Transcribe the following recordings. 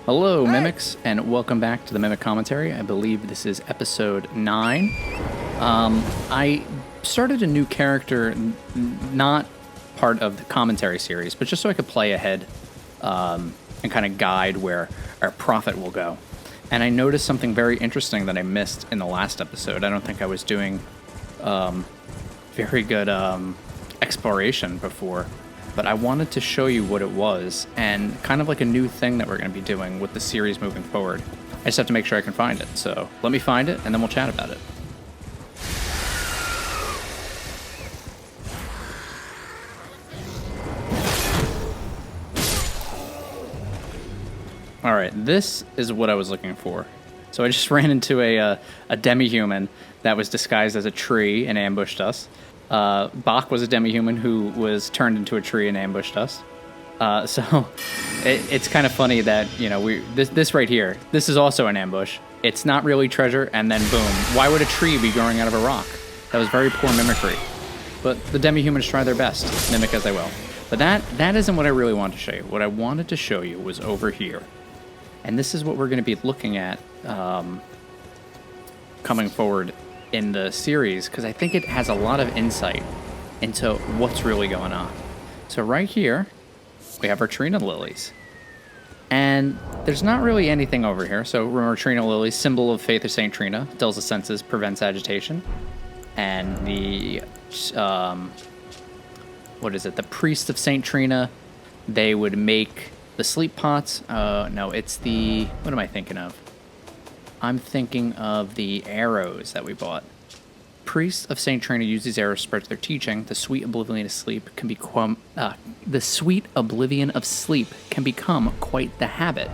Hello, Mimics, and welcome back to the Mimic Commentary. I believe this is episode 9. I started a new character, not part of the commentary series, but just so I could play ahead and kind of guide where our profit will go. And I noticed something very interesting that I missed in the last episode. I don't think I was doing very good exploration before. But I wanted to show you what it was, and kind of like a new thing that we're going to be doing with the series moving forward. I just have to make sure I can find it, so let me find it, and then we'll chat about it. Alright, this is what I was looking for. So I just ran into a demi-human that was disguised as a tree and ambushed us. Bach was a demi-human who was turned into a tree and ambushed us. So it's kind of funny that, you know, this right here, this is also an ambush. It's not really treasure, and then boom. Why would a tree be growing out of a rock? That was very poor mimicry. But the demi-humans try their best, mimic as they will. But that isn't what I really wanted to show you. What I wanted to show you was over here. And this is what we're going to be looking at coming forward in the series, because I think it has a lot of insight into what's really going on. So right here, we have our Trina lilies. And there's not really anything over here. So remember, Trina lilies, symbol of faith of Saint Trina, dulls the senses, prevents agitation. And the, what is it? The priest of Saint Trina, they would make the sleep pots. No, it's the, what am I thinking of? I'm thinking of the arrows that we bought. Priests of Saint Trina use these arrows to spread their teaching. The sweet oblivion of sleep can become quite the habit.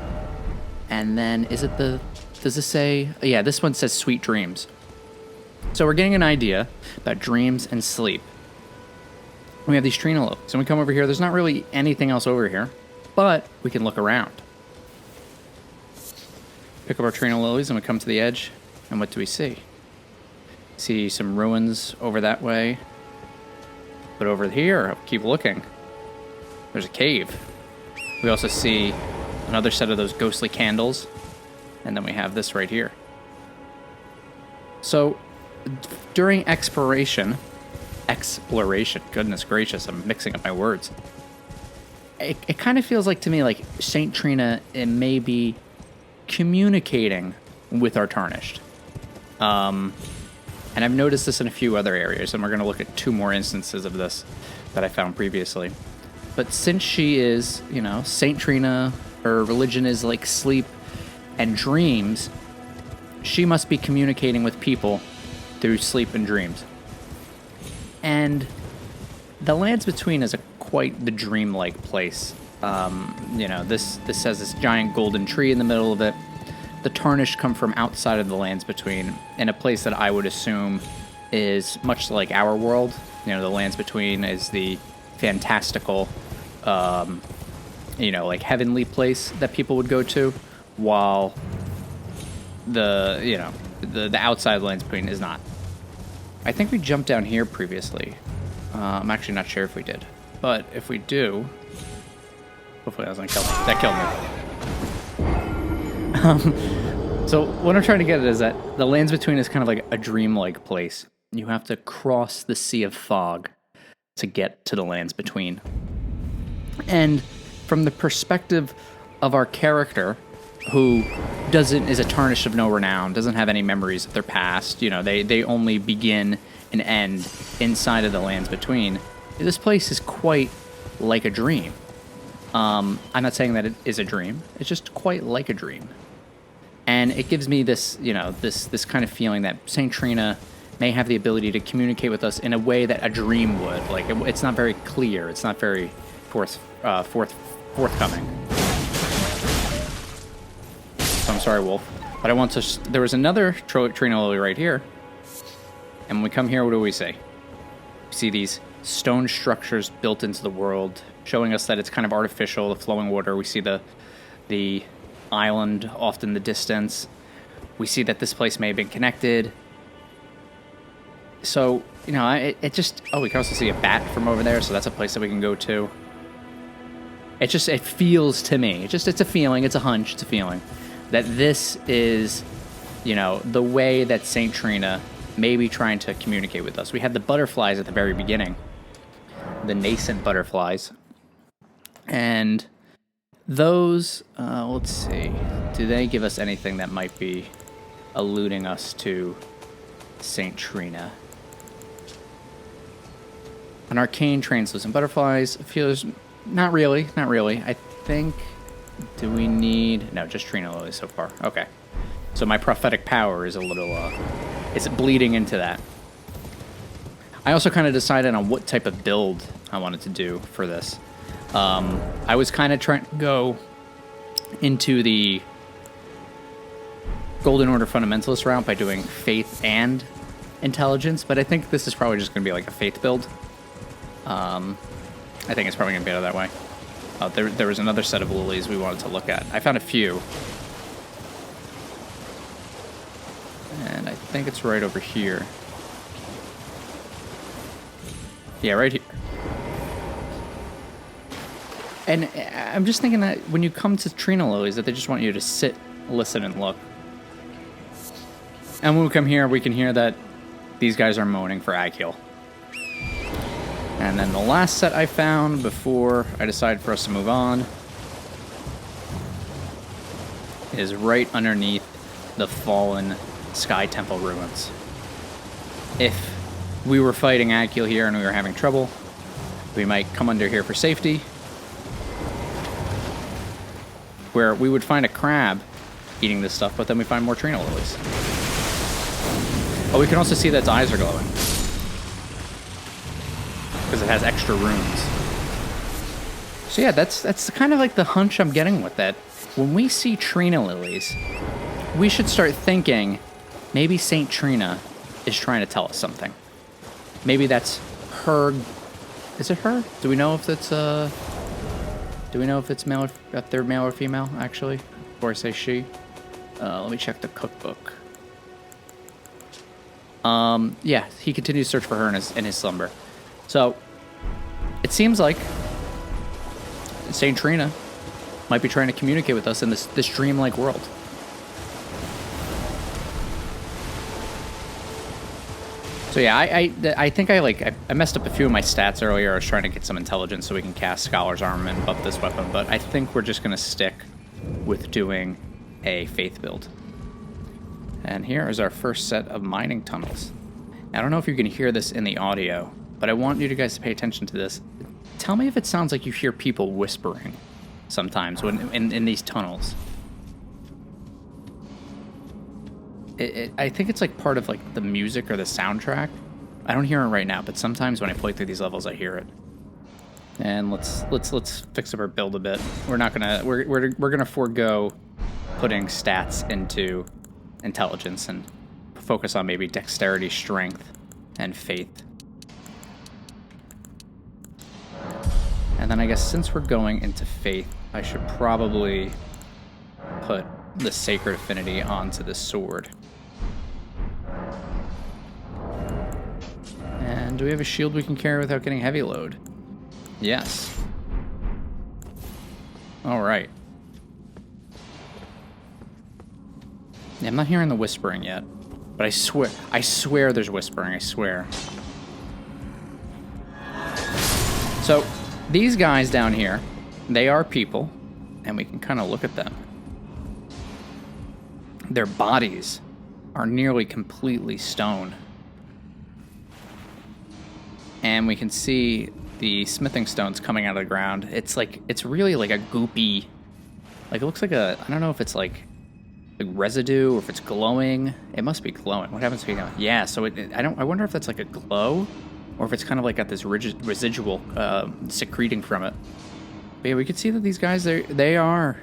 And then is it the? Does this say? Yeah, this one says sweet dreams. So we're getting an idea about dreams and sleep. We have these Trina lilies. So when we come over here, there's not really anything else over here, but we can look around. Pick up our Trina lilies, and we come to the edge, and what do we see? See some ruins over that way. But over here, keep looking. There's a cave. We also see another set of those ghostly candles, and then we have this right here. So, during exploration, goodness gracious, I'm mixing up my words. It kind of feels like to me like Saint Trina, it may be communicating with our Tarnished. And I've noticed this in a few other areas, and we're going to look at 2 more instances of this that I found previously. But since she is, you know, Saint Trina, her religion is like sleep and dreams, she must be communicating with people through sleep and dreams. And the Lands Between is quite the dreamlike place. You know, this has this giant golden tree in the middle of it. The Tarnished come from outside of the Lands Between, in a place that I would assume is much like our world. You know, the Lands Between is the fantastical, you know, like heavenly place that people would go to, while the, you know, the outside Lands Between is not. I think we jumped down here previously. I'm actually not sure if we did, but if we do, hopefully that doesn't kill me. That killed me. So what I'm trying to get at is that the Lands Between is kind of like a dreamlike place. You have to cross the Sea of Fog to get to the Lands Between. And from the perspective of our character, who is a Tarnished of no renown, doesn't have any memories of their past, you know, they only begin and end inside of the Lands Between, this place is quite like a dream. I'm not saying that it is a dream. It's just quite like a dream. And it gives me this, you know, this kind of feeling that Saint Trina may have the ability to communicate with us in a way that a dream would. Like, it's not very clear. It's not very forthcoming. So I'm sorry, Wolf. But I want to... There was another Trina lily right here. And when we come here, what do we see? We see these stone structures built into the world, showing us that it's kind of artificial, the flowing water. We see the island off in the distance. We see that this place may have been connected. So, you know, it just... Oh, we can also see a bat from over there, so that's a place that we can go to. it feels to me, it's a feeling, it's a hunch, it's a feeling, that this is, you know, the way that Saint Trina may be trying to communicate with us. We had the butterflies at the very beginning, the nascent butterflies, and those, let's see, do they give us anything that might be alluding us to Saint Trina? An arcane translucent butterflies feels not really. I think, do we need, no, just Trina lilies so far. Okay, so my prophetic power is a little it's bleeding into that. I also kind of decided on what type of build I wanted to do for this. I was kind of trying to go into the Golden Order Fundamentalist route by doing faith and intelligence, but I think this is probably just going to be like a faith build. I think it's probably going to be better that way. There was another set of lilies we wanted to look at. I found a few. And I think it's right over here. Yeah, right here. And I'm just thinking that when you come to Trina lilies, that they just want you to sit, listen, and look. And when we come here, we can hear that these guys are moaning for ag heal. And then the last set I found before I decided for us to move on is right underneath the fallen Sky Temple ruins. If we were fighting Akil here and we were having trouble, we might come under here for safety, where we would find a crab eating this stuff, but then we find more Trina lilies. Oh, we can also see that its eyes are glowing, because it has extra runes. So yeah, that's kind of like the hunch I'm getting with that. When we see Trina lilies, we should start thinking, maybe Saint Trina is trying to tell us something. Maybe that's her. Is it her? Do we know if it's male, if they're male or female, actually? Before I say she. Let me check the cookbook. Yeah, he continues to search for her in his slumber. So, it seems like Saint Trina might be trying to communicate with us in this dreamlike world. So yeah, I think I messed up a few of my stats earlier. I was trying to get some intelligence so we can cast Scholar's Armament and buff this weapon, but I think we're just going to stick with doing a faith build. And here is our first set of mining tunnels. I don't know if you can hear this in the audio, but I want you guys to pay attention to this. Tell me if it sounds like you hear people whispering sometimes when in these tunnels. I think it's like part of like the music or the soundtrack. I don't hear it right now, but sometimes when I play through these levels, I hear it. And let's fix up our build a bit. We're gonna forego putting stats into intelligence and focus on maybe dexterity, strength, and faith. And then I guess since we're going into faith, I should probably put the Sacred Affinity onto the sword. And do we have a shield we can carry without getting heavy load? Yes. Alright. Yeah, I'm not hearing the whispering yet. But I swear there's whispering, I swear. So, these guys down here, they are people, and we can kind of look at them. Their bodies are nearly completely stone. And we can see the smithing stones coming out of the ground. It's really like a goopy, like it looks like I don't know if it's like residue or if it's glowing. It must be glowing. What happens if you go? Yeah, so I wonder if that's like a glow or if it's kind of like got this residual secreting from it. But yeah, we can see that these guys, they are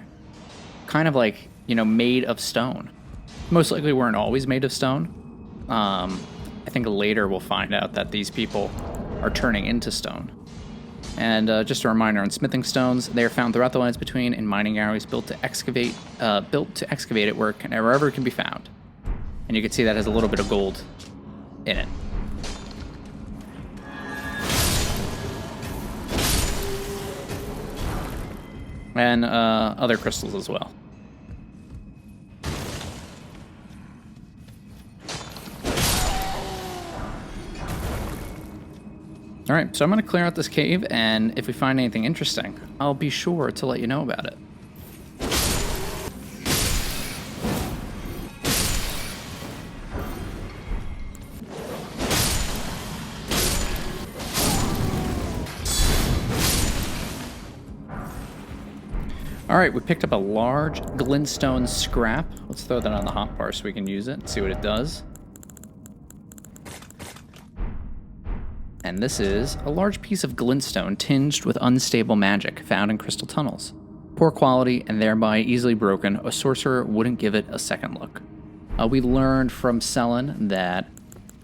kind of like, you know, made of stone. Most likely weren't always made of stone. I think later we'll find out that these people are turning into stone. And just a reminder on smithing stones, they are found throughout the lands between in mining areas built to excavate it wherever it can be found. And you can see that has a little bit of gold in it. And other crystals as well. Alright, so I'm going to clear out this cave, and if we find anything interesting, I'll be sure to let you know about it. Alright, we picked up a large glintstone scrap. Let's throw that on the hotbar so we can use it and see what it does. And this is a large piece of glintstone tinged with unstable magic found in crystal tunnels. Poor quality and thereby easily broken, a sorcerer wouldn't give it a second look. We learned from Selen that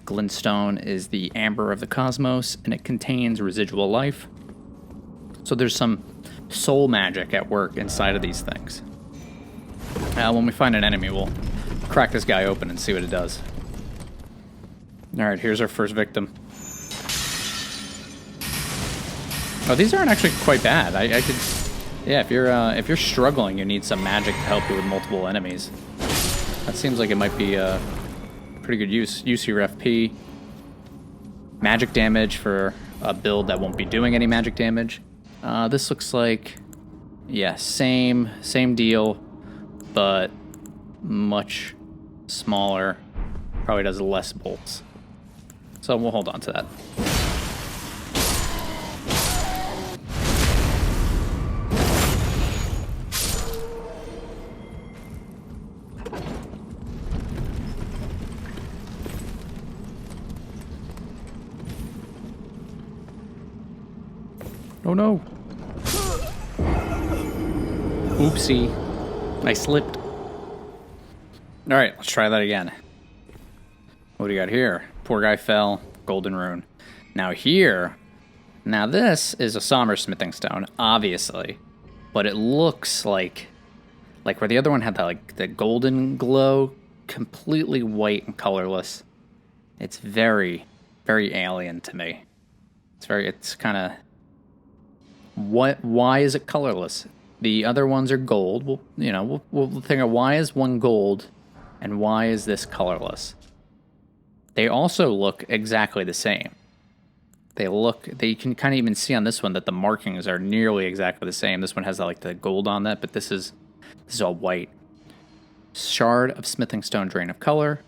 glintstone is the amber of the cosmos and it contains residual life. So there's some soul magic at work inside of these things. When we find an enemy, we'll crack this guy open and see what it does. Alright, here's our first victim. Oh, these aren't actually quite bad. I could, yeah. If you're struggling, you need some magic to help you with multiple enemies. That seems like it might be a pretty good use. Use your FP. Magic damage for a build that won't be doing any magic damage. This looks like, yeah, same deal, but much smaller. Probably does less bolts. So we'll hold on to that. Oh no. Oopsie. I slipped. Alright, let's try that again. What do you got here? Poor guy fell. Golden rune. Now here. Now this is a somber smithing stone, obviously. But it looks like where the other one had that, like, the golden glow, completely white and colorless. It's very, very alien to me. It's kind of... Why is it colorless? The other ones are gold. We'll think of why is one gold and why is this colorless? They also look exactly the same. You can kind of even see on this one that the markings are nearly exactly the same. This one has like the gold on that, but this is all white. Shard of smithing stone, drain of color.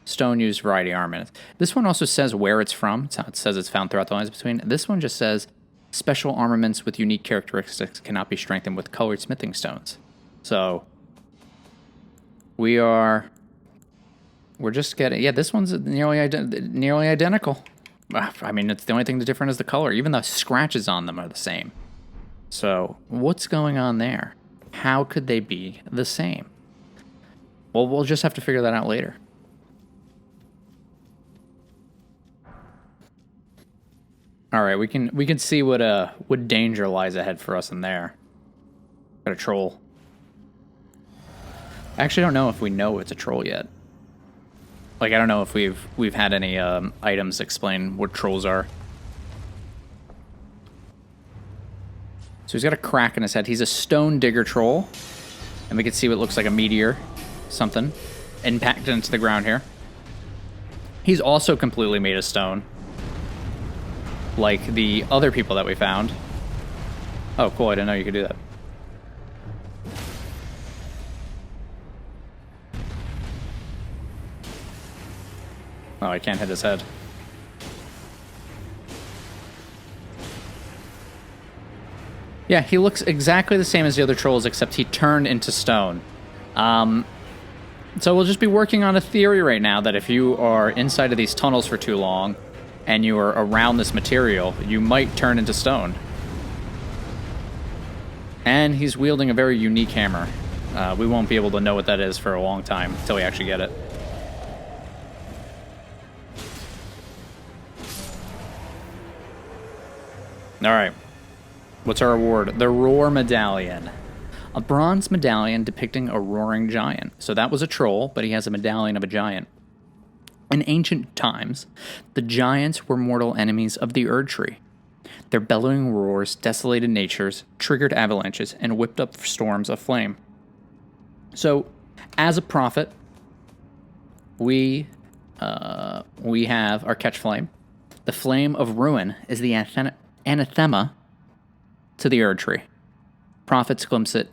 Stone used variety armament. This one also says where it's from. It says it's found throughout the lines between. This one just says special armaments with unique characteristics cannot be strengthened with colored smithing stones. So we're just getting, yeah, this one's nearly identical. I mean, it's the only thing that's different is the color. Even the scratches on them are the same. So what's going on there? How could they be the same? Well, we'll just have to figure that out later. All right, we can see what danger lies ahead for us in there. Got a troll. I actually don't know if we know it's a troll yet. Like, I don't know if we've had any items explain what trolls are. So he's got a crack in his head. He's a stone digger troll, and we can see what looks like a meteor, something, impacted into the ground here. He's also completely made of stone, like the other people that we found. Oh, cool, I didn't know you could do that. Oh, I can't hit his head. Yeah, he looks exactly the same as the other trolls, except he turned into stone. So we'll just be working on a theory right now that if you are inside of these tunnels for too long, and you are around this material, you might turn into stone. And he's wielding a very unique hammer. We won't be able to know what that is for a long time until we actually get it. Alright. What's our award? The Roar Medallion. A bronze medallion depicting a roaring giant. So that was a troll, but he has a medallion of a giant. In ancient times, the giants were mortal enemies of the Erd Tree. Their bellowing roars desolated natures, triggered avalanches, and whipped up storms of flame. So, as a prophet, we have our catch flame. The flame of ruin is the anathema to the Erd tree. Prophets glimpse it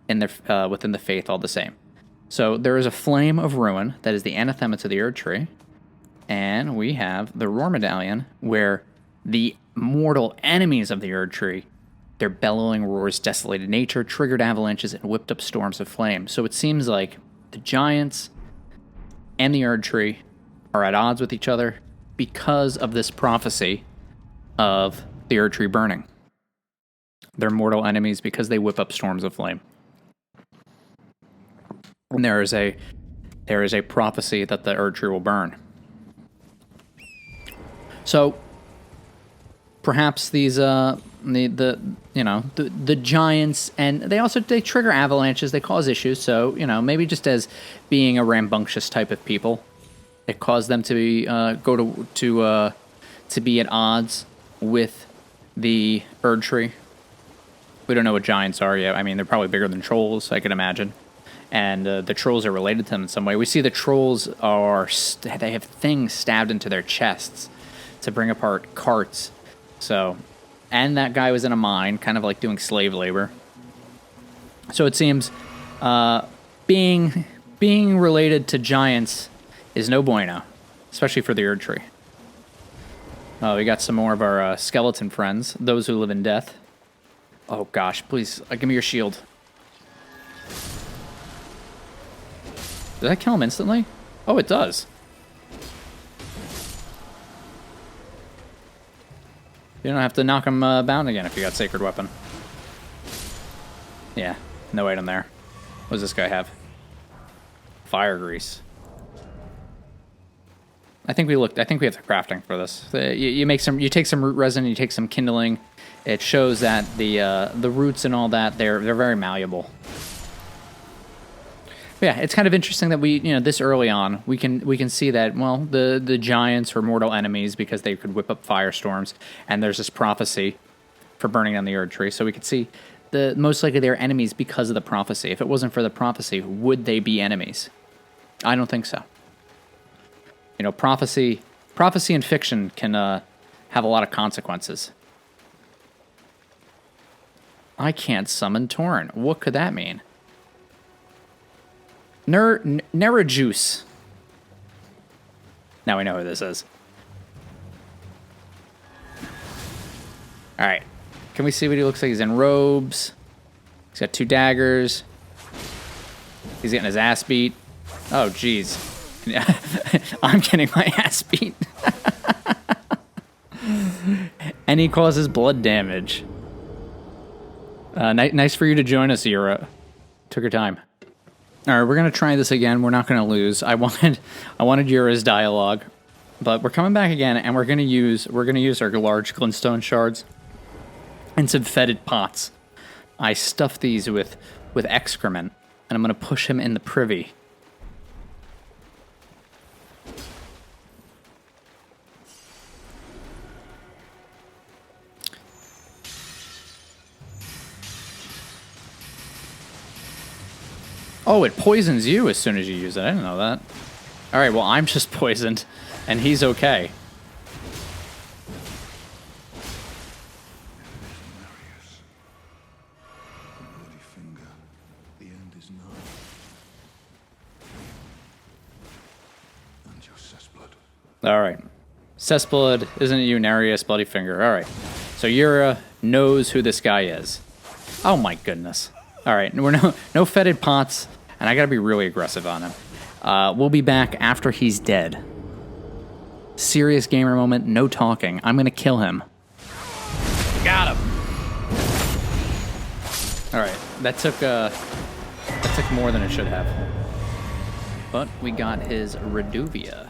in their within the faith all the same. So there is a flame of ruin that is the anathema to the Erd tree, and we have the roar medallion where the mortal enemies of the Erd tree, their bellowing roars desolated nature, triggered avalanches, and whipped up storms of flame. So it seems like the giants and the Erd tree are at odds with each other because of this prophecy of the Erd tree burning. They're mortal enemies because they whip up storms of flame. And there is a prophecy that the Erd tree will burn. So perhaps these the giants, and they trigger avalanches, they cause issues. So maybe just as being a rambunctious type of people, it caused them to be to be at odds with the Erd tree. We don't know what giants are yet. I mean, they're probably bigger than trolls, I can imagine. And the trolls are related to them in some way. We see the trolls they have things stabbed into their chests to bring apart carts. So, and that guy was in a mine, kind of like doing slave labor. So it seems being related to giants is no bueno, especially for the Erd tree. Oh, we got some more of our skeleton friends, those who live in death. Oh gosh, please, give me your shield. Did that kill him instantly? Oh, it does. You don't have to knock him bound again if you got Sacred Weapon. Yeah, no item there. What does this guy have? Fire grease. I think we have the crafting for this. You take some root resin, you take some kindling. It shows that the roots and all that they're very malleable. But yeah, it's kind of interesting that we this early on we can see that the giants are mortal enemies because they could whip up firestorms, and there's this prophecy for burning down the Erd tree. So we could see most likely they're enemies because of the prophecy. If it wasn't for the prophecy, would they be enemies? I don't think so. Prophecy and fiction can have a lot of consequences. I can't summon Torrent. What could that mean? Nerijus. Now we know who this is. Alright. Can we see what he looks like? He's in robes. He's got 2 daggers. He's getting his ass beat. Oh, jeez. I'm getting my ass beat. And he causes blood damage. Nice for you to join us, Yura. Took your time. All right, we're gonna try this again. We're not gonna lose. I wanted Yura's dialogue, but we're coming back again, and we're gonna use our large glintstone shards and some fetid pots. I stuffed these with excrement, and I'm gonna push him in the privy. Oh, it poisons you as soon as you use it. I didn't know that. All right, well, I'm just poisoned, and he's okay. All right. Cessblood, isn't it you, Nerijus, Bloody Finger? All right. So Yura knows who this guy is. Oh, my goodness. All right, we're no fetid pots. And I gotta be really aggressive on him. We'll be back after he's dead. Serious gamer moment, no talking. I'm gonna kill him. Got him. All right, that took more than it should have. But we got his Reduvia.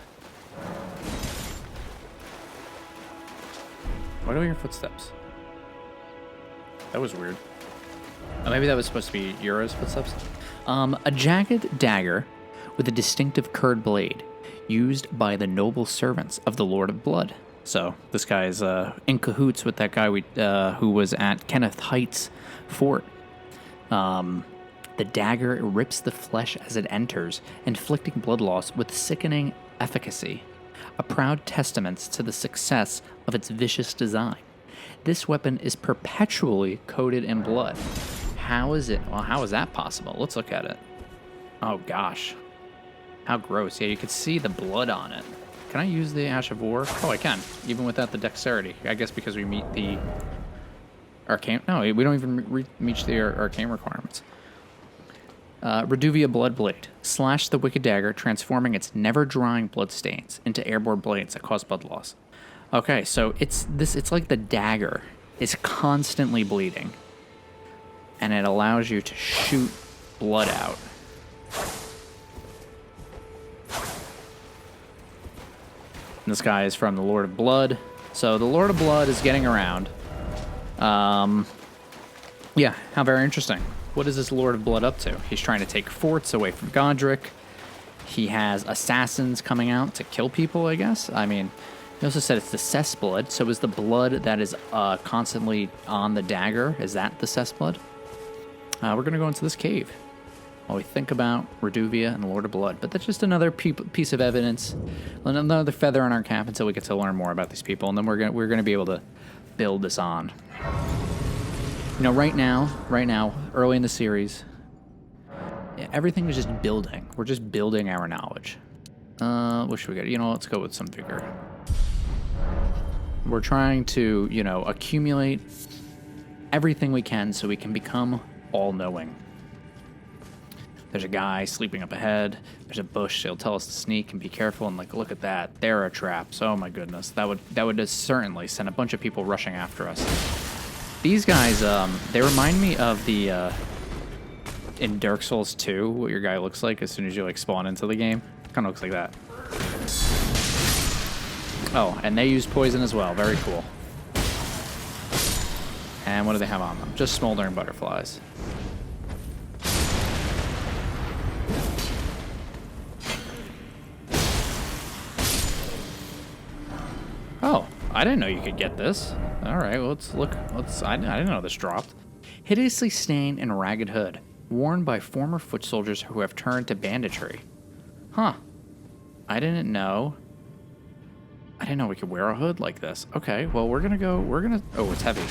What are your footsteps? That was weird. Oh, maybe that was supposed to be Yura's footsteps. A jagged dagger with a distinctive curved blade, used by the noble servants of the Lord of Blood. So this guy's in cahoots with that guy who was at Kenneth Heights Fort. The dagger rips the flesh as it enters, inflicting blood loss with sickening efficacy, a proud testament to the success of its vicious design. This weapon is perpetually coated in blood. How is that possible? Let's look at it. Oh gosh. How gross. Yeah, you can see the blood on it. Can I use the Ash of War? Oh, I can, even without the dexterity. I guess because we meet the arcane. No, we don't even reach the arcane requirements. Reduvia Bloodblade. Slash the wicked dagger, transforming its never-drying bloodstains into airborne blades that cause blood loss. Okay, so it's like the dagger is constantly bleeding, and it allows you to shoot blood out. And this guy is from the Lord of Blood. So the Lord of Blood is getting around. Yeah, how very interesting. What is this Lord of Blood up to? He's trying to take forts away from Godric. He has assassins coming out to kill people, I guess. I mean, he also said it's the cess blood. So is the blood that is constantly on the dagger, is that the cess blood? We're going to go into this cave while we think about Reduvia and the Lord of Blood. But that's just another piece of evidence, another feather in our cap until we get to learn more about these people. And then we're going to be able to build this on. You know, right now, early in the series, everything is just building. We're just building our knowledge. What should we get? You know, let's go with some vigor. We're trying to, you know, accumulate everything we can so we can become all-knowing. There's a guy sleeping up ahead. There's a bush. He'll tell us to sneak and be careful. And like, look at that. There are traps. Oh my goodness. That would certainly send a bunch of people rushing after us. These guys, they remind me of the, in Dark Souls 2, what your guy looks like as soon as you, like, spawn into the game. Kind of looks like that. Oh, and they use poison as well. Very cool. And what do they have on them? Just smoldering butterflies. Oh, I didn't know you could get this. All right, well, let's look. I didn't know this dropped. Hideously stained and ragged hood, worn by former foot soldiers who have turned to banditry. Huh. I didn't know we could wear a hood like this. Okay, well, oh, it's heavy.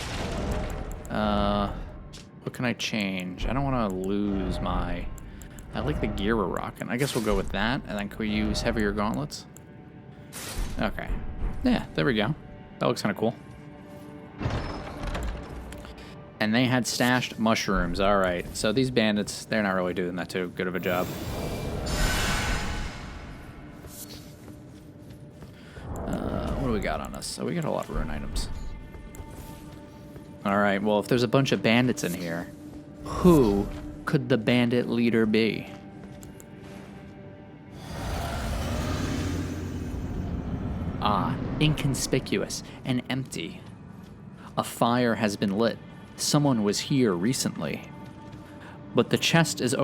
What can I change? I don't want to lose my... I like the gear we're rocking. I guess we'll go with that, and then can we use heavier gauntlets? Okay. Yeah, there we go. That looks kind of cool. And they had stashed mushrooms. All right. So these bandits, they're not really doing that too good of a job. What do we got on us? So we got a lot of rune items. All right. Well, if there's a bunch of bandits in here, who could the bandit leader be? Ah, inconspicuous and empty. A fire has been lit. Someone was here recently. But the chest is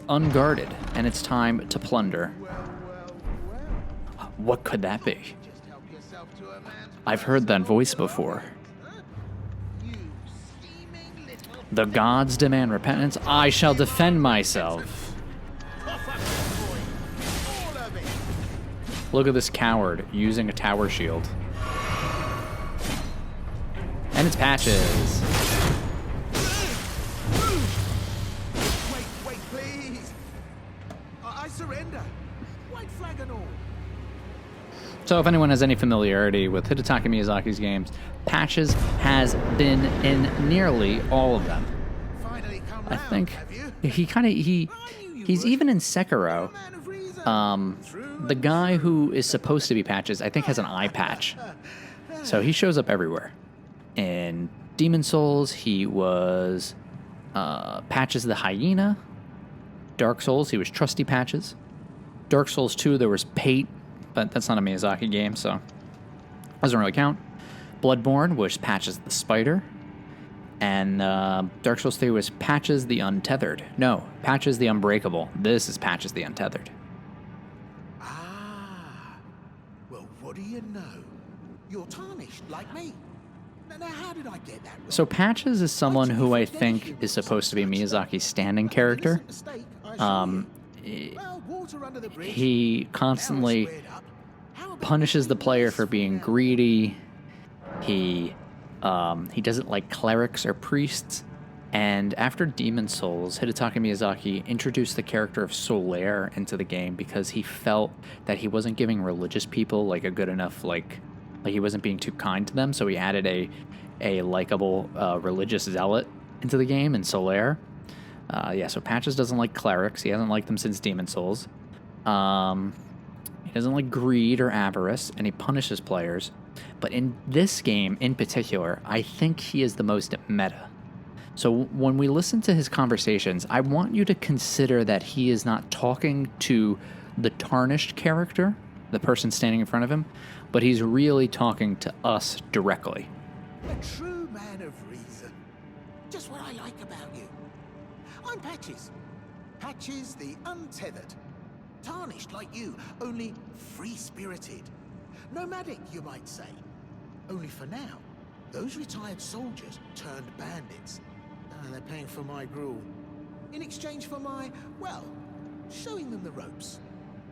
unguarded, and it's time to plunder. What could that be? I've heard that voice before. The gods demand repentance. I shall defend myself. Look at this coward using a tower shield. And it's Patches. Wait, please. I surrender. White flag and all. So if anyone has any familiarity with Hidetaka Miyazaki's games, Patches has been in nearly all of them. Finally come I round, think have you? he's even in Sekiro. The guy who is supposed to be Patches, I think, has an eye patch. So he shows up everywhere. In Demon Souls, he was Patches the Hyena. Dark Souls, he was Trusty Patches. Dark Souls 2, there was Pate, but that's not a Miyazaki game, so doesn't really count. Bloodborne was Patches the Spider. And Dark Souls 3 was Patches the Untethered. No, Patches the Unbreakable. This is Patches the Untethered. Ah. Well, what do you know? You're tarnished, like me. Now how did I get that wrong? So Patches is someone Why do who you I think think is supposed to be Miyazaki's standing character. Well, water under the bridge. He Now we're constantly squared up. How about punishes the we player rest for being now? greedy. He doesn't like clerics or priests. And after Demon Souls, Hidetaka Miyazaki introduced the character of Solaire into the game because he felt that he wasn't giving religious people like a good enough like he wasn't being too kind to them. So he added a likable religious zealot into the game in Solaire. So Patches doesn't like clerics. He hasn't liked them since Demon Souls. He doesn't like greed or avarice, and he punishes players. But in this game in particular, I think he is the most meta. So when we listen to his conversations, I want you to consider that he is not talking to the tarnished character, the person standing in front of him, but he's really talking to us directly. A true man of reason. Just what I like about you. I'm Patches. Patches the Untethered. Tarnished like you, only free-spirited. Nomadic, you might say. Only for now, those retired soldiers turned bandits. They're paying for my gruel. In exchange for my, well, showing them the ropes.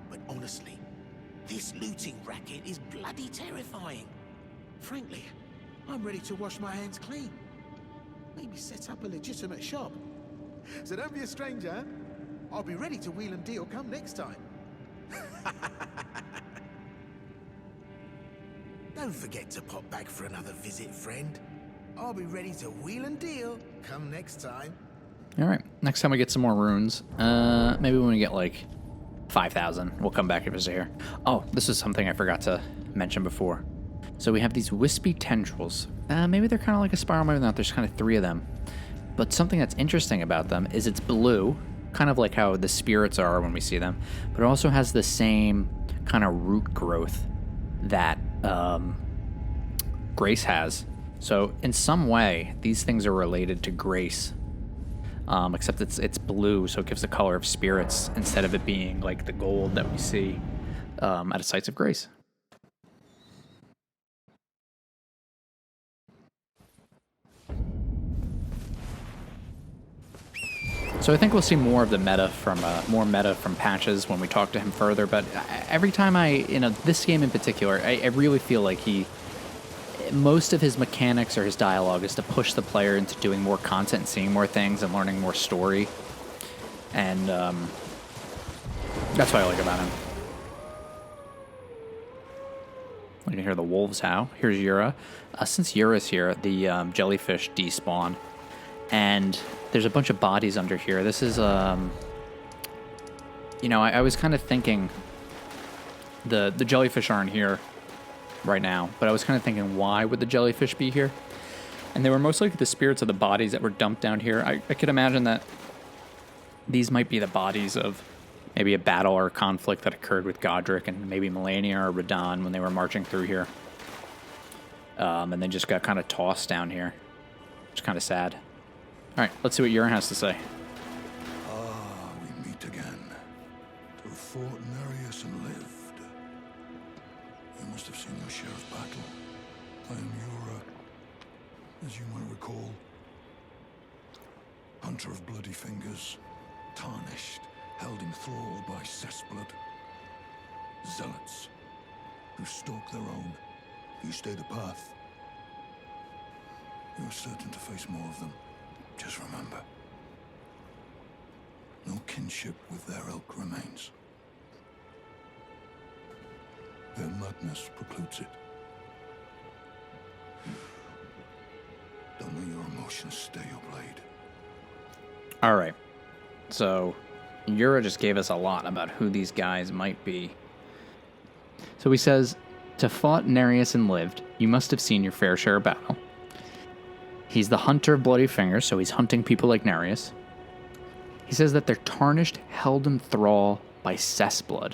But honestly, this looting racket is bloody terrifying. Frankly, I'm ready to wash my hands clean. Maybe set up a legitimate shop. So don't be a stranger. I'll be ready to wheel and deal come next time. Don't forget to pop back for another visit, friend. I'll be ready to wheel and deal come next time. All right. Next time we get some more runes, maybe when we get like 5,000, we'll come back if it's here. Oh, this is something I forgot to mention before. So we have these wispy tendrils. Maybe they're kind of like a spiral, maybe not. There's kind of 3 of them. But something that's interesting about them is it's blue, kind of like how the spirits are when we see them, but it also has the same kind of root growth that Grace has. So in some way, these things are related to Grace, except it's blue, so it gives the color of spirits instead of it being like the gold that we see at a Sites of Grace. So I think we'll see more of the meta from Patches when we talk to him further. But every time this game in particular, I really feel like most of his mechanics or his dialogue is to push the player into doing more content, and seeing more things, and learning more story. And that's what I like about him. You can hear the wolves howl. Here's Yura. Since Yura's here, the jellyfish despawn. And there's a bunch of bodies under here. This is, I was kind of thinking the jellyfish aren't here right now, but I was kind of thinking, why would the jellyfish be here? And they were most likely the spirits of the bodies that were dumped down here. I could imagine that these might be the bodies of maybe a battle or a conflict that occurred with Godric and maybe Melania or Radahn when they were marching through here. And then just got kind of tossed down here. Which is kind of sad. All right, let's see what Yura has to say. Ah, we meet again. To have fought Nerijus and lived. You must have seen your share of battle. I am Yura, as you might recall. Hunter of bloody fingers, tarnished, held in thrall by cessblood. Zealots, who stalk their own. You stay the path. You are certain to face more of them. Just remember, no kinship with their ilk remains. Their madness precludes it. Don't let your emotions stay your blade. All right. So, Yura just gave us a lot about who these guys might be. So he says, to fought Nerijus and lived, you must have seen your fair share of battle. He's the hunter of bloody fingers, so he's hunting people like Nerijus. He says that they're tarnished, held in thrall by cessblood,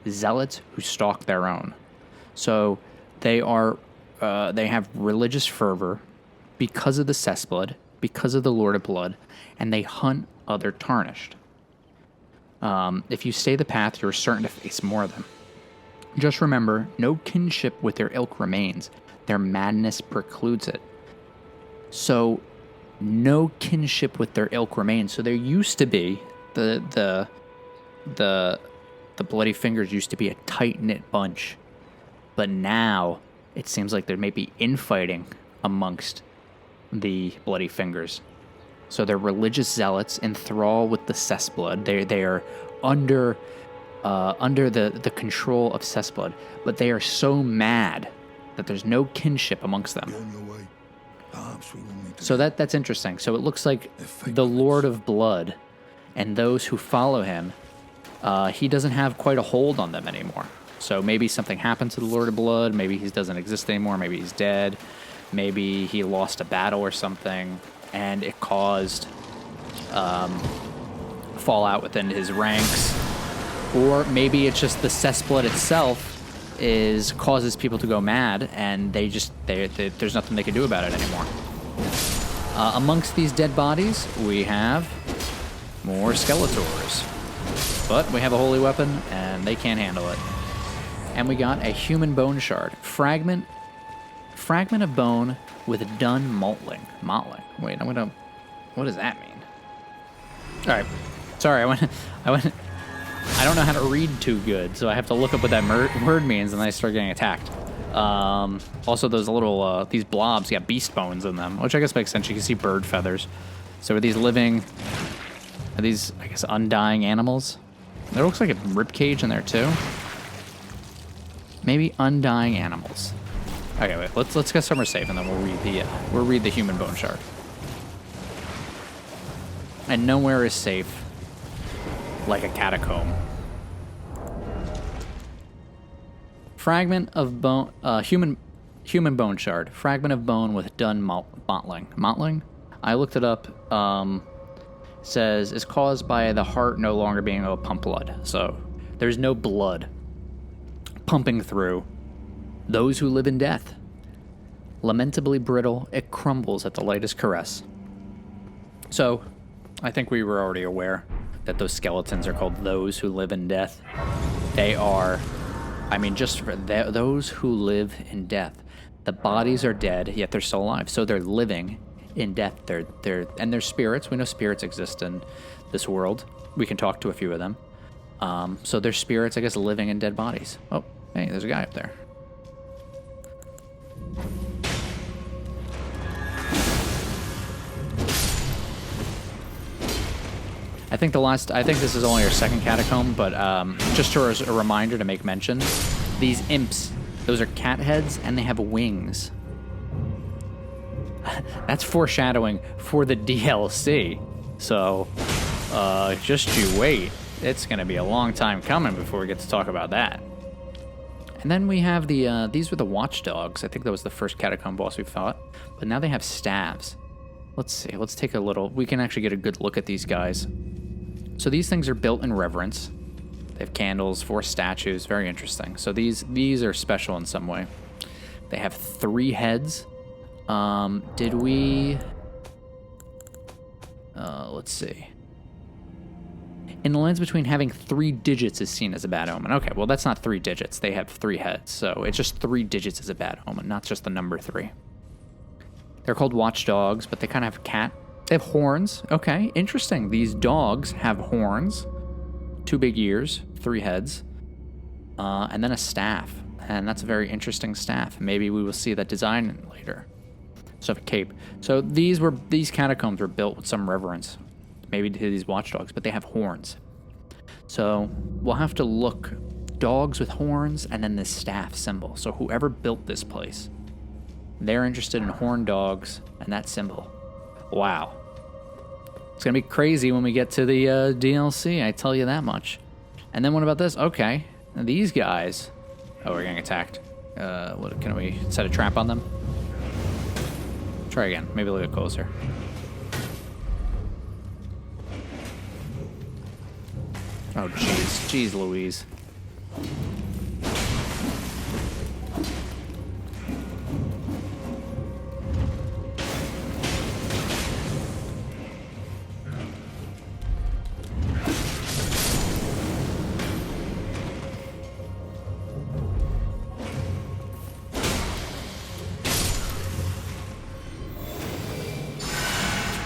zealots who stalk their own. So they have religious fervor because of the cessblood, because of the Lord of Blood, and they hunt other tarnished. If you stay the path, you're certain to face more of them. Just remember, no kinship with their ilk remains. Their madness precludes it. So no kinship with their ilk remains. So there used to be the Bloody Fingers used to be a tight-knit bunch. But now it seems like there may be infighting amongst the Bloody Fingers. So they're religious zealots enthralled with the Cessblood. They are under the control of Cessblood, but they are so mad that there's no kinship amongst them. So that's interesting. So it looks like the Lord of Blood and those who follow him, he doesn't have quite a hold on them anymore. So maybe something happened to the Lord of Blood. Maybe he doesn't exist anymore. Maybe he's dead. Maybe he lost a battle or something, and it caused fallout within his ranks. Or maybe it's just the Cessblood itself causes people to go mad, and there's nothing they can do about it anymore. Amongst these dead bodies, we have more Skeletors. But we have a holy weapon, and they can't handle it. And we got a human bone shard. Fragment of bone with dun mottling. Wait, what does that mean? All right. Sorry, I went. I don't know how to read too good, so I have to look up what that word means, and then I start getting attacked. Also, those little these blobs got beast bones in them, which I guess makes sense. You can see bird feathers. So are these living? Are these, I guess, undying animals? There looks like a ribcage in there too. Maybe undying animals. Okay, wait. Let's get somewhere safe, and then we'll read the human bone shard. And nowhere is safe like a catacomb. Fragment of bone, human bone shard. Fragment of bone with dun mottling. Mottling? I looked it up. Says is caused by the heart no longer being able to pump blood. So there's no blood pumping through those who live in death. Lamentably brittle, it crumbles at the lightest caress. So I think we were already aware that those skeletons are called those who live in death. They are, I mean, just for those who live in death. The bodies are dead, yet they're still alive. So they're living in death. They're spirits. We know spirits exist in this world. We can talk to a few of them. So they're spirits, I guess, living in dead bodies. Oh, hey, there's a guy up there. I think this is only our second catacomb, but just as a reminder to make mention, these imps, those are cat heads, and they have wings. That's foreshadowing for the DLC. So, just you wait. It's going to be a long time coming before we get to talk about that. And then we have these were the watchdogs. I think that was the first catacomb boss we fought. But now they have staves. Let's see. Let's take a little. We can actually get a good look at these guys. So these things are built in reverence. They have candles, 4 statues. Very interesting. So these are special in some way. They have 3 heads. Did we... let's see. In the lines between, having 3 digits is seen as a bad omen. Okay, well, that's not 3 digits. They have 3 heads. So it's just 3 digits is a bad omen, not just the number 3. They're called watchdogs, but they kind of have They have horns. Okay, interesting. These dogs have horns. 2 big ears, 3 heads, and then a staff. And that's a very interesting staff. Maybe we will see that design later. So a cape. So these catacombs were built with some reverence. Maybe to these watchdogs, but they have horns. So we'll have to look. Dogs with horns, and then this staff symbol. So whoever built this place, they're interested in horned dogs and that symbol. Wow. It's going to be crazy when we get to the DLC, I tell you that much. And then what about this? Okay. Now these guys... Oh, we're getting attacked. Can we set a trap on them? Try again. Maybe a little bit closer. Oh, jeez. Jeez Louise.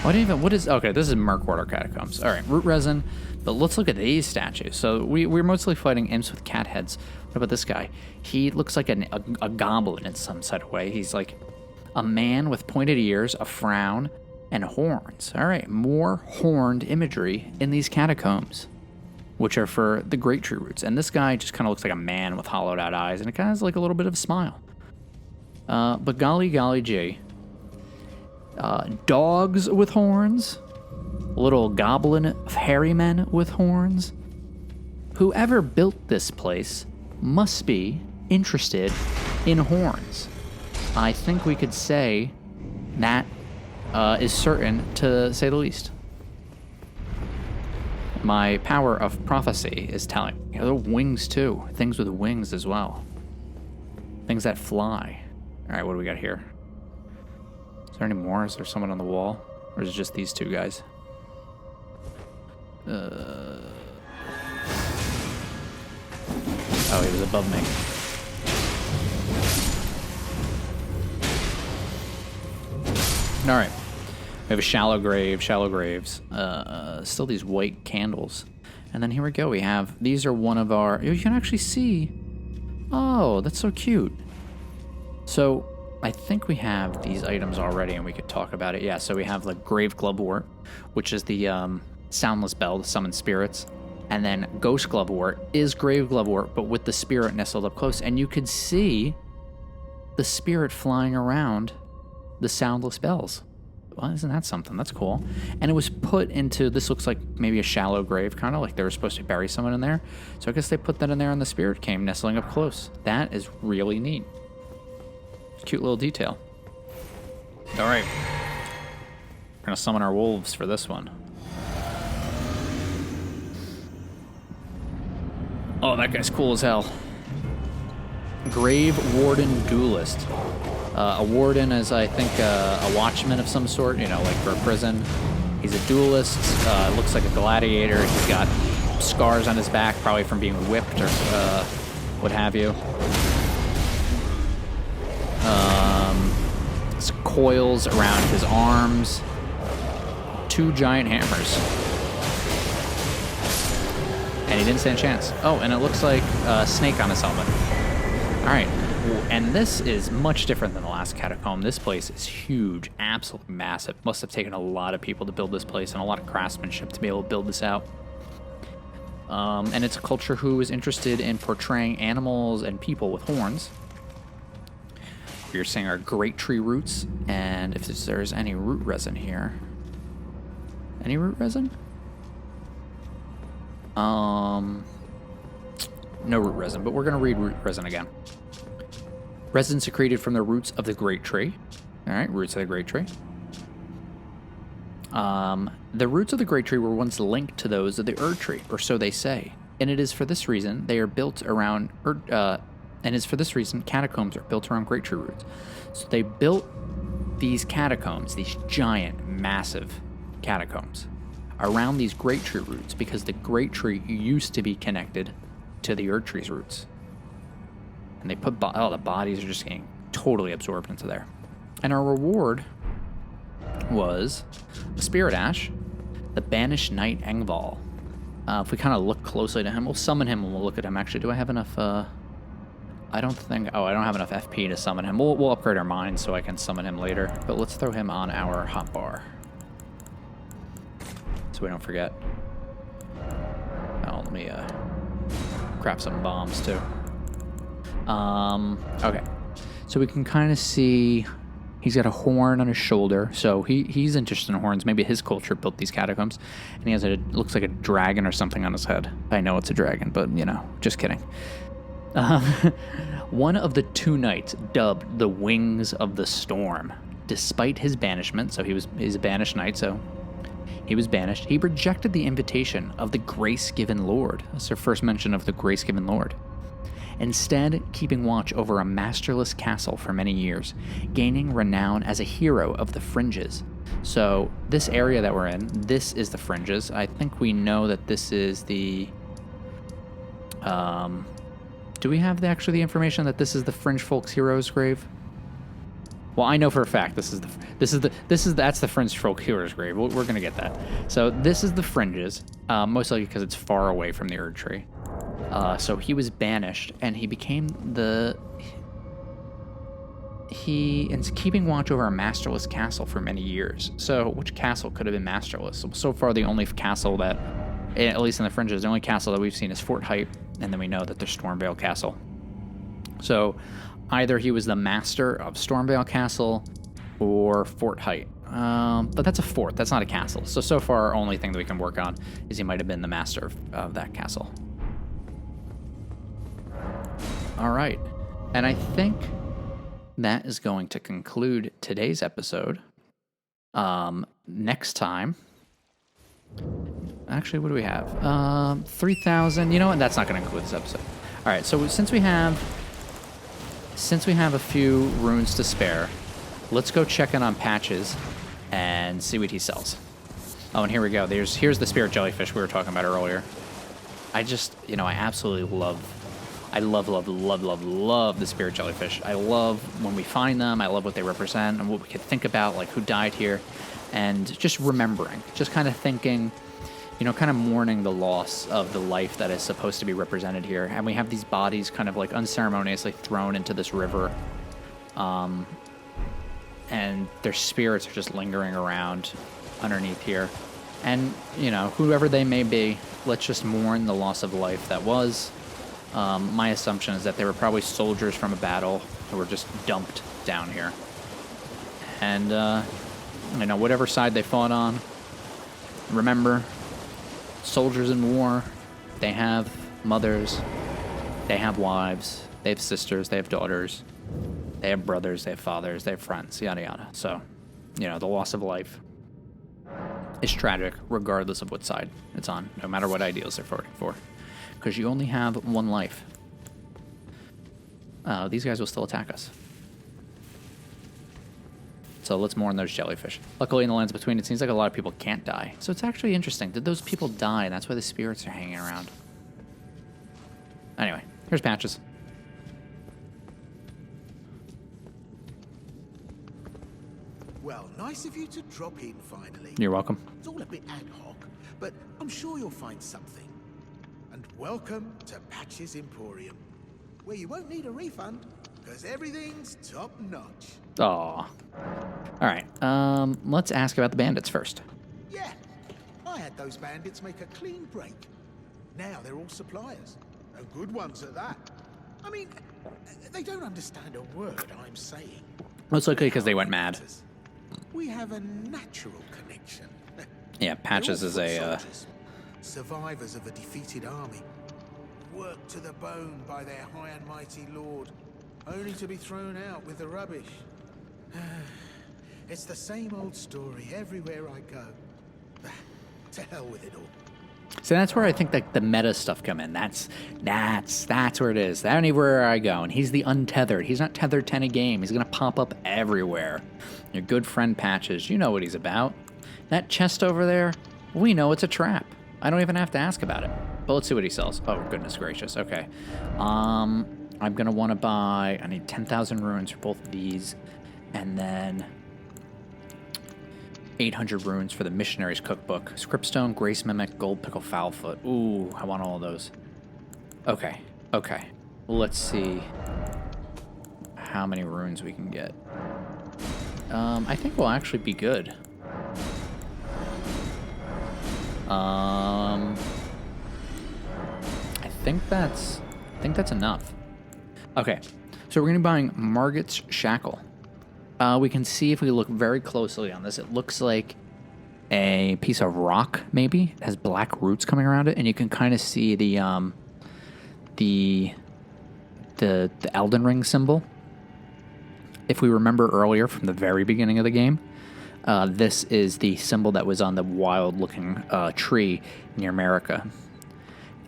What is, okay, this is Murkwater Catacombs. All right, root resin, but let's look at these statues. So we're mostly fighting imps with cat heads. What about this guy? He looks like a goblin in some sort of way. He's like a man with pointed ears, a frown, and horns. All right, more horned imagery in these catacombs, which are for the great tree roots. And this guy just kind of looks like a man with hollowed out eyes, and it kind of has like a little bit of a smile. But golly gee. Dogs with horns, little goblin hairy men with horns. Whoever built this place must be interested in horns. I think we could say that is certain, to say the least. My power of prophecy is telling me. There are wings too. Things with wings as well. Things that fly. All right, what do we got here? Is there any more? Is there someone on the wall? Or is it just these two guys? Oh, he was above me. All right. We have a shallow grave, shallow graves. Still these white candles. And then here we go. We have, these are one of our, you can actually see. Oh, that's so cute. So I think we have these items already and we could talk about it. Yeah, so we have like Grave Glovewort, which is the soundless bell to summon spirits. And then Ghost Glovewort is Grave Glovewort, but with the spirit nestled up close. And you could see the spirit flying around the soundless bells. Well, isn't that something? That's cool. And it was put into, this looks like maybe a shallow grave, kind of like they were supposed to bury someone in there. So I guess they put that in there and the spirit came nestling up close. That is really neat. Cute little detail. All right. We're going to summon our wolves for this one. Oh, that guy's cool as hell. Grave Warden Duelist. A warden is, I think, a watchman of some sort, you know, like for a prison. He's a duelist. Looks like a gladiator. He's got scars on his back, probably from being whipped or what have you. Coils around his arms. 2 giant hammers. And he didn't stand a chance. Oh, and it looks like a snake on his helmet. All right. And this is much different than the last catacomb. This place is huge, absolutely massive. Must have taken a lot of people to build this place and a lot of craftsmanship to be able to build this out. And it's a culture who is interested in portraying animals and people with horns. We're seeing our great tree roots, and if there's any root resin here. Any root resin? No root resin, but we're going to read root resin again. Resin secreted from the roots of the great tree. All right, roots of the great tree. The roots of the great tree were once linked to those of the Erd tree, or so they say. And it is for this reason they are built around catacombs are built around great tree roots. So they built these catacombs, these giant, massive catacombs, around these great tree roots because the great tree used to be connected to the Erd tree's roots. And they put, the bodies are just getting totally absorbed into there. And our reward was a Spirit Ash, the Banished Knight Engval. If we kind of look closely to him, we'll summon him and we'll look at him. Actually, do I have enough, I don't have enough FP to summon him. We'll upgrade our mines so I can summon him later. But let's throw him on our hotbar, so we don't forget. Oh, let me, grab some bombs too. Okay. So we can kind of see he's got a horn on his shoulder. So he's interested in horns. Maybe his culture built these catacombs. And he has looks like a dragon or something on his head. I know it's a dragon, but, you know, just kidding. One of the 2 knights dubbed the Wings of the Storm. Despite his banishment, so he's a banished knight, so he was banished. He rejected the invitation of the Grace-Given Lord. That's their first mention of the Grace-Given Lord. Instead, keeping watch over a masterless castle for many years, gaining renown as a hero of the Fringes. So this area that we're in, this is the Fringes. I think we know that this is the... do we have actually the information that this is the Fringe Folk's hero's grave? Well, I know for a fact that's the Fringe Trollkeeper's grave. We're gonna get that. So this is the Fringes, most likely because it's far away from the Erd Tree. So he was banished, and he became He is keeping watch over a masterless castle for many years. So which castle could have been masterless? So far, the only castle that, at least in the Fringes, the only castle that we've seen is Fort Hype, and then we know that there's Stormvale Castle. So either he was the master of Stormvale Castle or Fort Height. But that's a fort. That's not a castle. So far, our only thing that we can work on is he might have been the master of that castle. All right. And I think that is going to conclude today's episode. Next time... Actually, what do we have? 3,000. You know what? That's not going to include this episode. All right. So since we have a few runes to spare, let's go check in on Patches and see what he sells. Oh, and here we go. Here's the spirit jellyfish we were talking about earlier. I absolutely love the spirit jellyfish. I love when we find them. I love what they represent and what we could think about, like who died here, and just remembering, just kind of thinking, kind of mourning the loss of the life that is supposed to be represented here. And we have these bodies kind of like unceremoniously thrown into this river. And their spirits are just lingering around underneath here. And, whoever they may be, let's just mourn the loss of life that was. My assumption is that they were probably soldiers from a battle who were just dumped down here. And, whatever side they fought on, remember, soldiers in war, they have mothers, they have wives, they have sisters, they have daughters, they have brothers, they have fathers, they have friends, yada yada. So, the loss of life is tragic regardless of what side it's on, no matter what ideals they're fighting for. Because you only have one life. These guys will still attack us. So let's mourn those jellyfish. Luckily, in the lands between, it seems like a lot of people can't die. So it's actually interesting. Did those people die? And that's why the spirits are hanging around. Anyway, here's Patches. Well, nice of you to drop in finally. You're welcome. It's all a bit ad hoc, but I'm sure you'll find something. And welcome to Patches Emporium, where you won't need a refund, because everything's top-notch. Aw. All right, let's ask about the bandits first. Yeah, I had those bandits make a clean break. Now they're all suppliers, and good ones at that. I mean, they don't understand a word I'm saying. Most likely because they went mad. We have a natural connection. Yeah, Patches is a... soldiers, survivors of a defeated army, worked to the bone by their high and mighty lord, only to be thrown out with the rubbish. It's the same old story everywhere I go. To hell with it all. So that's where I think that the meta stuff come in. That's where it is. Anywhere I go, and he's the untethered. He's not tethered to any game. He's gonna pop up everywhere. Your good friend Patches, you know what he's about. That chest over there, we know it's a trap. I don't even have to ask about it. But let's see what he sells. Oh, goodness gracious. Okay. I'm gonna want to buy... I need 10,000 runes for both of these. And then 800 runes for the Missionary's Cookbook. Scriptstone, Grace Mimic, Gold Pickle, Foulfoot. Ooh, I want all of those. Okay. Let's see how many runes we can get. I think we'll actually be good. I think that's enough. Okay, so we're gonna be buying Margit's Shackle. We can see if we look very closely on this, it looks like a piece of rock, maybe. It has black roots coming around it, and you can kind of see the Elden Ring symbol. If we remember earlier from the very beginning of the game, this is the symbol that was on the wild-looking tree near America.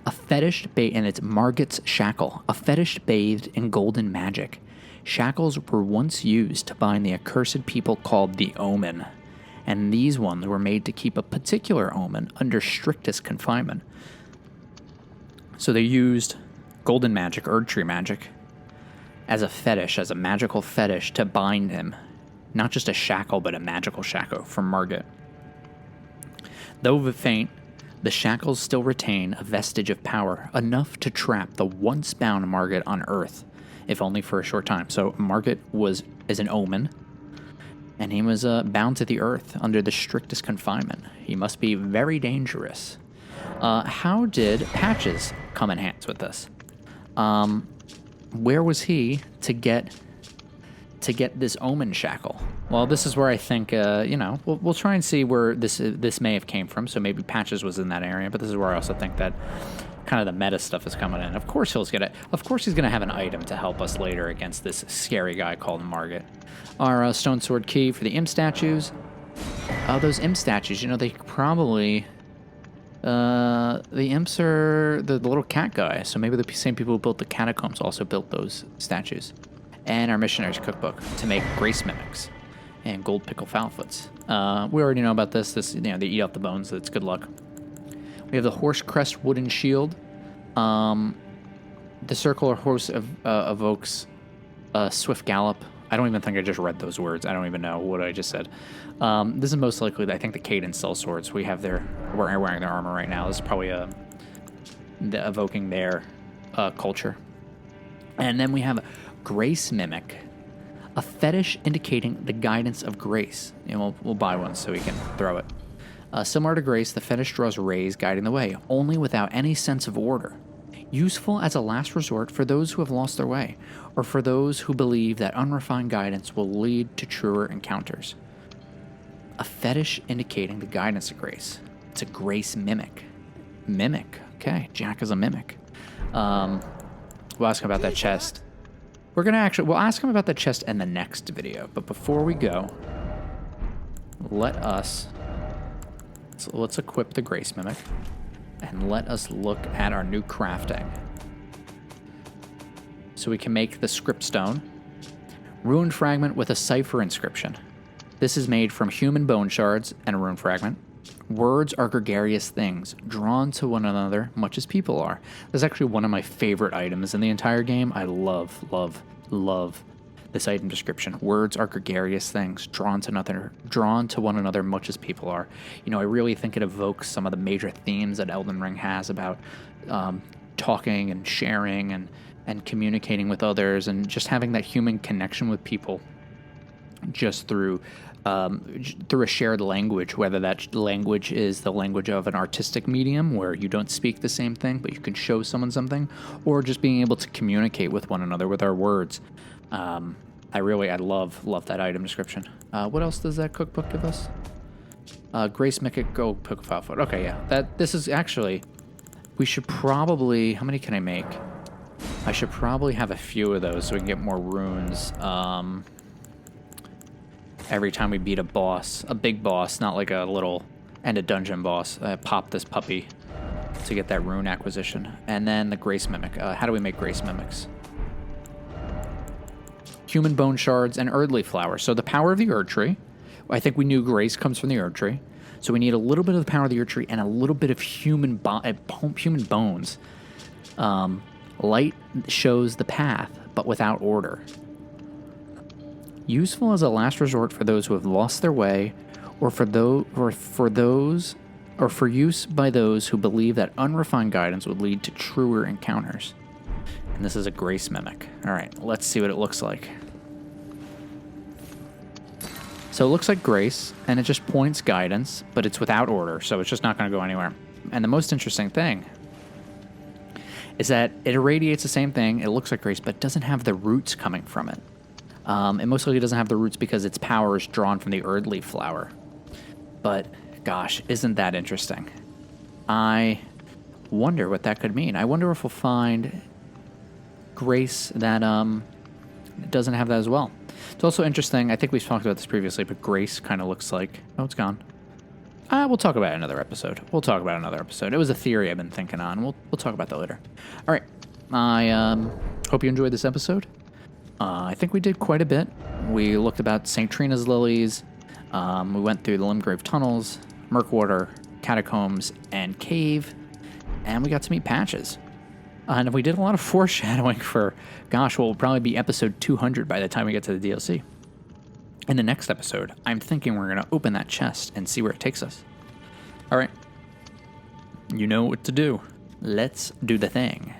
A fetish and it's Margit's Shackle, a fetish bathed in golden magic. Shackles were once used to bind the accursed people called the Omen, and these ones were made to keep a particular omen under strictest confinement. So they used golden magic, Erd Tree magic, as a fetish, as a magical fetish to bind him Not just a shackle, but a magical shackle from Margit. Though faint, the shackles still retain a vestige of power, enough to trap the once bound Margit on Earth, if only for a short time. So Margit is an omen, and he was bound to the Earth under the strictest confinement. He must be very dangerous. How did Patches come in hands with this? Where was he to get this omen shackle? Well, this is where I think, we'll try and see where this may have came from. So maybe Patches was in that area, but this is where I also think that kind of the meta stuff is coming in. Of course he's gonna have an item to help us later against this scary guy called Margit. Our stone sword key for the imp statues. Those imp statues, they probably... the imps are the little cat guy, so maybe the same people who built the Catacombs also built those statues. And our missionary's cookbook to make grace mimics and gold pickle foulfoots. We already know about this. They eat out the bones. So it's good luck. We have the horse crest wooden shield. The circular horse evokes a swift gallop. I don't even think I just read those words. I don't even know what I just said. This is most likely, I think, the Cadence cell swords. We're wearing their armor right now. This is probably evoking their culture. And then we have Grace Mimic, a fetish indicating the guidance of grace. We'll buy one so we can throw it. Similar to Grace, the fetish draws rays guiding the way, only without any sense of order. Useful as a last resort for those who have lost their way, or for those who believe that unrefined guidance will lead to truer encounters. A fetish indicating the guidance of grace. It's a grace mimic. Mimic. Okay, Jack is a mimic. We'll ask him about that chest. We'll ask him about the chest in the next video. But before we go, let's equip the grace mimic. And let us look at our new crafting. So we can make the script stone. Rune fragment with a cipher inscription. This is made from human bone shards and a rune fragment. Words are gregarious things, drawn to one another much as people are. This is actually one of my favorite items in the entire game. I love, love, love this item description. Words are gregarious things, drawn to one another much as people are. I really think it evokes some of the major themes that Elden Ring has about talking and sharing and communicating with others and just having that human connection with people just through a shared language, whether that language is the language of an artistic medium where you don't speak the same thing, but you can show someone something, or just being able to communicate with one another with our words. I love that item description. What else does that cookbook give us? Grace Mickett Go Pickle Foulfoot. Okay, yeah. This is actually, we should probably, how many can I make? I should probably have a few of those so we can get more runes. Every time we beat a big boss, not like a little and a dungeon boss, pop this puppy to get that rune acquisition. And then the Grace Mimic. How do we make Grace Mimics? Human bone shards and Erdly flower. So the power of the Erd tree. I think we knew Grace comes from the Erd tree. So we need a little bit of the power of the Erd tree and a little bit of human bones. Light shows the path, but without order. Useful as a last resort for those who have lost their way, or for use by those who believe that unrefined guidance would lead to truer encounters. And this is a Grace Mimic. All right, let's see what it looks like. So it looks like Grace, and it just points guidance, but it's without order, so it's just not going to go anywhere. And the most interesting thing is that it irradiates the same thing. It looks like Grace, but doesn't have the roots coming from it. It most likely doesn't have the roots because its power is drawn from the Erdly flower. But, gosh, isn't that interesting? I wonder what that could mean. I wonder if we'll find Grace that doesn't have that as well. It's also interesting, I think we've talked about this previously, but Grace kind of looks like... Oh, it's gone. We'll talk about it in another episode. It was a theory I've been thinking on. We'll talk about that later. All right. I hope you enjoyed this episode. I think we did quite a bit. We looked about St. Trina's lilies. We went through the Limgrave tunnels, Murkwater, Catacombs, and Cave. And we got to meet Patches. And we did a lot of foreshadowing for, gosh, what will probably be episode 200 by the time we get to the DLC. In the next episode, I'm thinking we're going to open that chest and see where it takes us. All right. You know what to do. Let's do the thing.